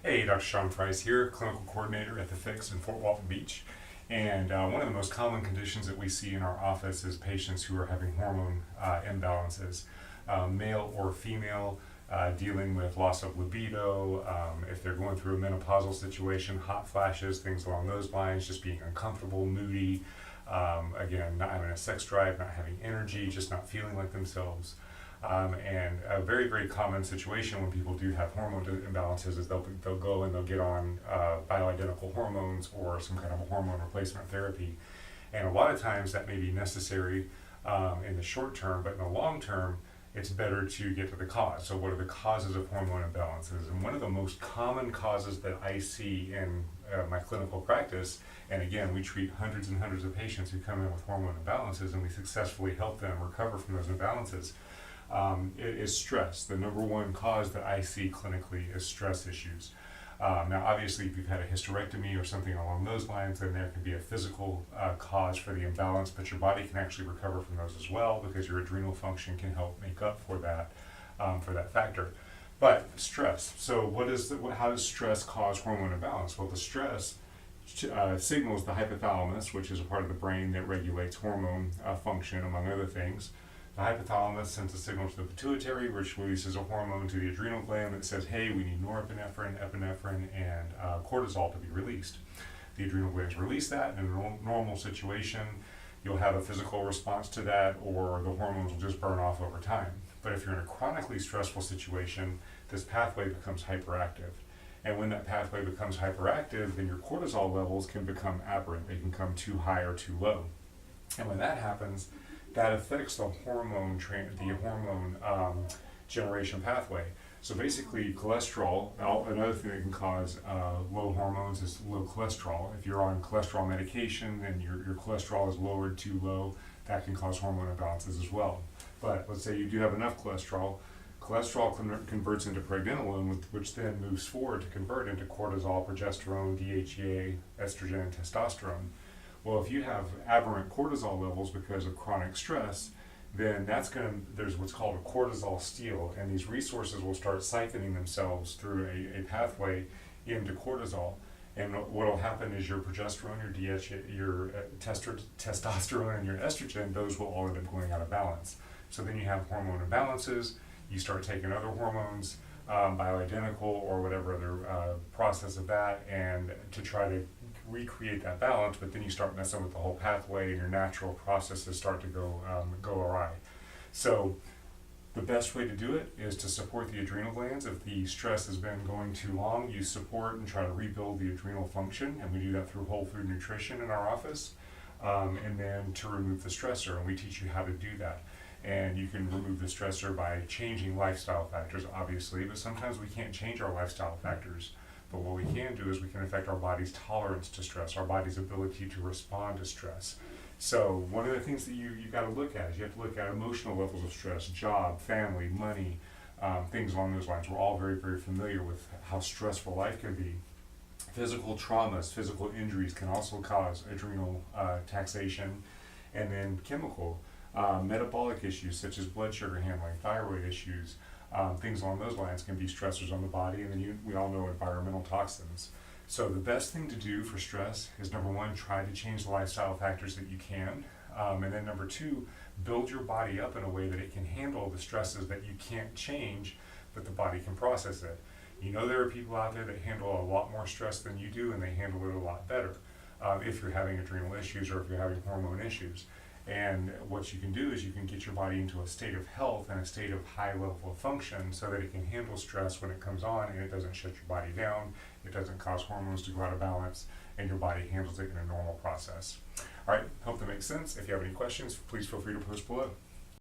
Hey, Dr. Sean Price here, clinical coordinator at the Fix in Fort Walton Beach. And one of the most common conditions that we see in our office is patients who are having hormone imbalances, male or female, dealing with loss of libido, if they're going through a menopausal situation, hot flashes, things along those lines, just being uncomfortable, moody, again, not having a sex drive, not having energy, just not feeling like themselves. And a very, very common situation when people do have hormone imbalances is they'll go and they'll get on bioidentical hormones or some kind of a hormone replacement therapy. And a lot of times that may be necessary in the short term, but in the long term, it's better to get to the cause. So what are the causes of hormone imbalances? And one of the most common causes that I see in my clinical practice, and again, we treat hundreds and hundreds of patients who come in with hormone imbalances and we successfully help them recover from those imbalances, is stress. The number one cause that I see clinically is stress issues. Now, obviously, if you've had a hysterectomy or something along those lines, then there can be a physical cause for the imbalance, but your body can actually recover from those as well because your adrenal function can help make up for that factor. But stress. So, how does stress cause hormone imbalance? Well, the stress signals the hypothalamus, which is a part of the brain that regulates hormone function, among other things. The hypothalamus sends a signal to the pituitary, which releases a hormone to the adrenal gland that says, hey, we need norepinephrine, epinephrine, and cortisol to be released. The adrenal glands release that. In a normal situation, you'll have a physical response to that, or the hormones will just burn off over time. But if you're in a chronically stressful situation, this pathway becomes hyperactive. And when that pathway becomes hyperactive, then your cortisol levels can become aberrant. They can come too high or too low. And when that happens, that affects the hormone generation pathway. So basically, cholesterol, another thing that can cause low hormones is low cholesterol. If you're on cholesterol medication and your cholesterol is lowered too low, that can cause hormone imbalances as well. But let's say you do have enough cholesterol. Cholesterol converts into pregnenolone, which then moves forward to convert into cortisol, progesterone, DHEA, estrogen, and testosterone. Well, if you have aberrant cortisol levels because of chronic stress, then there's what's called a cortisol steal, and these resources will start siphoning themselves through a pathway into cortisol. And what will happen is your progesterone, your DHEA, your testosterone, and your estrogen, those will all end up going out of balance. So then you have hormone imbalances, you start taking other hormones, bioidentical or whatever other process of that, and to try to recreate that balance, but then you start messing with the whole pathway and your natural processes start to go awry. So the best way to do it is to support the adrenal glands. If the stress has been going too long, you support and try to rebuild the adrenal function, and we do that through whole food nutrition in our office, and then to remove the stressor, and we teach you how to do that. And you can remove the stressor by changing lifestyle factors, obviously, but sometimes we can't change our lifestyle factors. But what we can do is we can affect our body's tolerance to stress, our body's ability to respond to stress. So one of the things that you got to look at is you have to look at emotional levels of stress, job, family, money, things along those lines. We're all very, very familiar with how stressful life can be. Physical traumas, physical injuries can also cause adrenal taxation, and then chemical, metabolic issues such as blood sugar handling, thyroid issues, things along those lines can be stressors on the body, and then we all know environmental toxins. So the best thing to do for stress is, number one, try to change the lifestyle factors that you can, and then number two, build your body up in a way that it can handle the stresses that you can't change, but the body can process it. You know, there are people out there that handle a lot more stress than you do, and they handle it a lot better if you're having adrenal issues or if you're having hormone issues. And what you can do is you can get your body into a state of health and a state of high level of function so that it can handle stress when it comes on, and it doesn't shut your body down, it doesn't cause hormones to go out of balance, and your body handles it in a normal process. All right, hope that makes sense. If you have any questions, please feel free to post below.